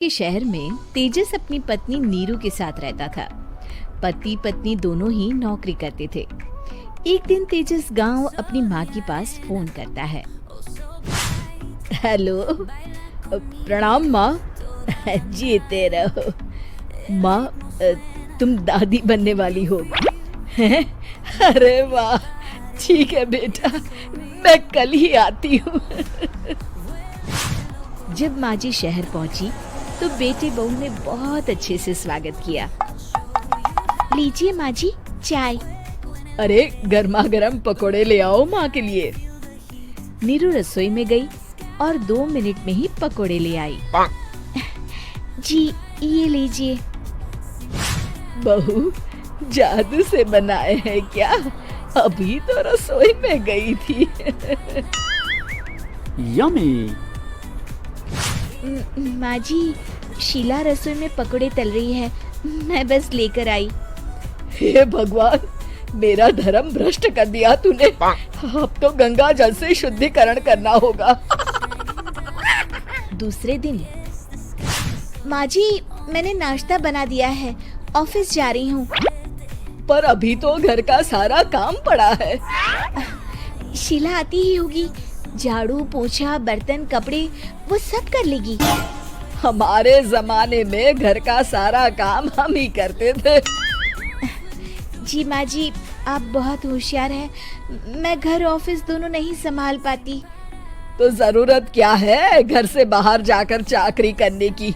के शहर में तेजस अपनी पत्नी नीरू के साथ रहता था। पति पत्नी दोनों ही नौकरी करते थे। एक दिन तेजस गांव अपनी माँ के पास फोन करता है। हेलो, प्रणाम माँ। जीते रहो माँ, तुम दादी बनने वाली हो। हैं? अरे वाह, ठीक है बेटा, मैं कल ही आती हूँ। जब माँ जी शहर पहुंची तो बेटे बहू ने बहुत अच्छे से स्वागत किया। लीजिए माँ जी, चाय। अरे गर्मा गर्म पकोड़े ले आओ माँ के लिए। नीरू रसोई में गई और 2 मिनट में ही पकोड़े ले आई। जी ये लीजिए। बहू जादू से बनाए हैं क्या? अभी तो रसोई में गई थी। यम्मी। माँ जी, शीला रसोई में पकोड़े तल रही है, मैं बस लेकर आई। हे भगवान, मेरा धर्म भ्रष्ट कर दिया तूने। अब तो गंगा जल से शुद्धिकरण करना होगा। दूसरे दिन, माँ जी मैंने नाश्ता बना दिया है, ऑफिस जा रही हूँ। पर अभी तो घर का सारा काम पड़ा है। शीला आती ही होगी, झाड़ू पोछा बर्तन कपड़े वो सब कर लेगी। हमारे जमाने में घर का सारा काम हम ही करते थे। जी माँ जी, आप बहुत होशियार हैं, मैं घर ऑफिस दोनों नहीं संभाल पाती। तो जरूरत क्या है घर से बाहर जाकर चाकरी करने की?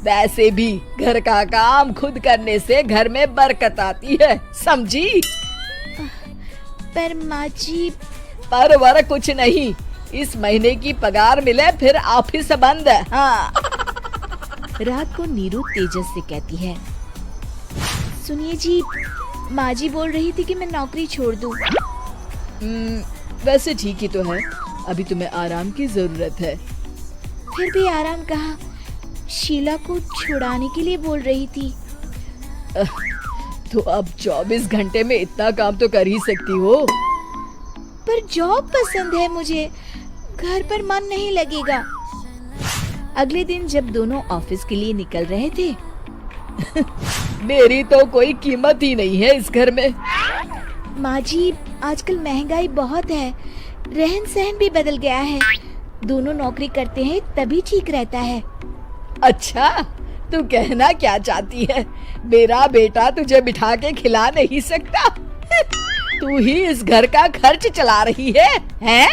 वैसे भी घर का काम खुद करने से घर में बरकत आती है, समझी? पर माँ जी। पर वर कुछ नहीं, इस महीने की पगार मिले फिर ऑफिस बंद। हाँ। रात को नीरू तेजस से कहती है, सुनिए जी, माँ जी बोल रही थी कि मैं नौकरी छोड़ दूं। वैसे ठीक ही तो है, अभी तुम्हें आराम की जरूरत है। फिर भी आराम कहाँ, शीला को छुड़ाने के लिए बोल रही थी। तो अब 24 घंटे में इतना काम तो कर ही सकती हो। पर जॉब पसंद है मुझे, घर पर मन नहीं लगेगा। अगले दिन जब दोनों ऑफिस के लिए निकल रहे थे, मेरी तो कोई कीमत ही नहीं है इस घर में। माँ जी, आजकल महंगाई बहुत है, रहन सहन भी बदल गया है, दोनों नौकरी करते हैं तभी ठीक रहता है। अच्छा, तू कहना क्या चाहती है? मेरा बेटा तुझे बिठा के खिला नहीं सकता? तू ही इस घर का खर्च चला रही है, हैं?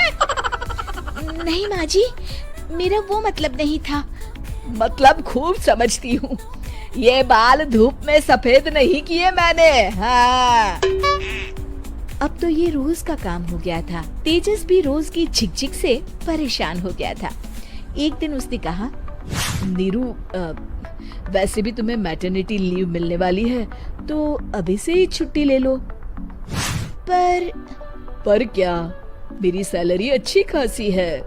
नहीं माँ जी, मेरा वो मतलब नहीं था। मतलब खूब समझती हूँ, ये बाल धूप में सफेद नहीं किए मैंने। हाँ। अब तो ये रोज का काम हो गया था। तेजस भी रोज की झिकझिक से परेशान हो गया था। एक दिन उसने कहा, नीरू, वैसे भी तुम्हें मैटरनिटी लीव मिलने वाली है, तो अभी से ही छुट्टी ले लो। पर क्या, मेरी सैलरी अच्छी खासी है।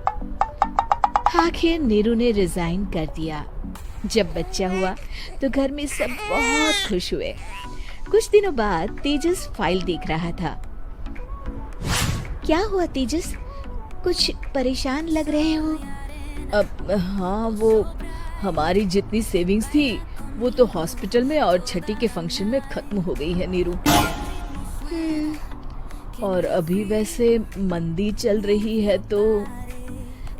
आखिर नीरू ने रिजाइन कर दिया। जब बच्चा हुआ तो घर में सब बहुत खुश हुए। कुछ दिनों बाद तेजस फाइल देख रहा था। क्या हुआ तेजस, कुछ परेशान लग रहे हो? अब हाँ, वो हमारी जितनी सेविंग्स थी वो तो हॉस्पिटल में और छठी के फंक्शन में खत्म हो गई है नीरू। और अभी वैसे मंदी चल रही है तो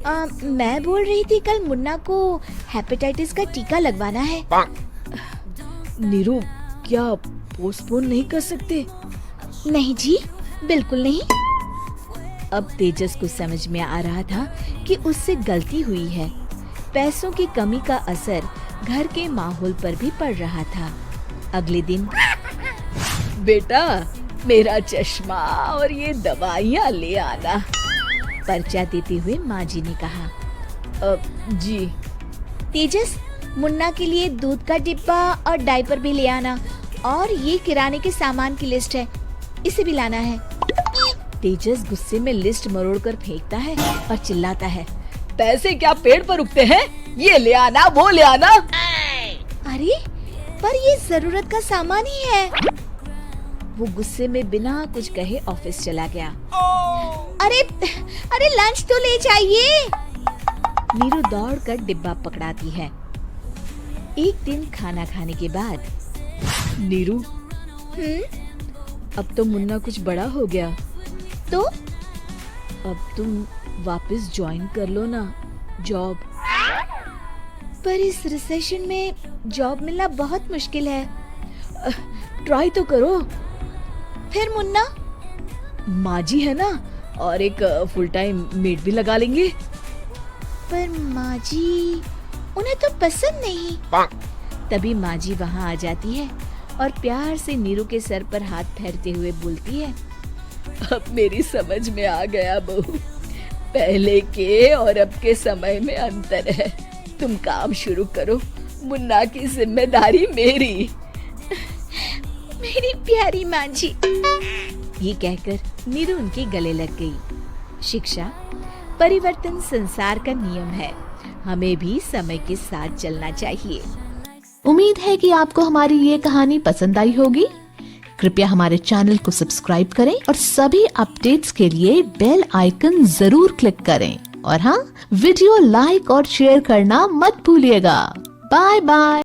मैं बोल रही थी कल मुन्ना को हेपेटाइटिस का टीका लगवाना है। नीरू, क्या पोस्टपोन नहीं कर सकते? नहीं जी, बिल्कुल नहीं। अब तेजस को समझ में आ रहा था कि उससे गलती हुई है। पैसों की कमी का असर घर के माहौल पर भी पड़ रहा था। अगले दिन, बेटा मेरा चश्मा और ये दवाइयाँ ले आना, पर्चा देते हुए माँ जी ने कहा। जी। तेजस, मुन्ना के लिए दूध का डिब्बा और डायपर भी ले आना, और ये किराने के सामान की लिस्ट है, इसे भी लाना है। तेजस गुस्से में लिस्ट मरोड़कर फेंकता है और चिल्लाता है, पैसे क्या पेड़ पर उगते हैं? ये ले आना, वो ले आना। अरे पर ये जरूरत का सामान ही है। वो गुस्से में बिना कुछ कहे ऑफिस चला गया। अरे लंच तो ले जाइए। नीरू दौड़कर डिब्बा पकड़ाती है। एक दिन खाना खाने के बाद, नीरू, अब तो मुन्ना कुछ बड़ा हो गया, तो अब तुम वापस ज्वाइन कर लो ना जॉब। पर इस रिसेशन में जॉब मिलना बहुत मुश्किल है। ट्राई तो करो। फिर मुन्ना, माँ जी है ना, और एक फुल टाइम मेड भी लगा लेंगे। पर माँ जी, उन्हें तो पसंद नहीं। तभी माँ जी वहाँ आ जाती है और प्यार से नीरू के सर पर हाथ फेरते हुए बोलती है, अब मेरी समझ में आ गया बहू, पहले के और अब के समय में अंतर है। तुम काम शुरू करो, मुन्ना की जिम्मेदारी मेरी। मेरी प्यारी माँ जी। ये कहकर नीरू उनके गले लग गई। शिक्षा, परिवर्तन संसार का नियम है, हमें भी समय के साथ चलना चाहिए। उम्मीद है कि आपको हमारी ये कहानी पसंद आई होगी। कृपया हमारे चैनल को सब्सक्राइब करें और सभी अपडेट्स के लिए बेल आइकन जरूर क्लिक करें। और हाँ, वीडियो लाइक और शेयर करना मत भूलिएगा। Bye bye.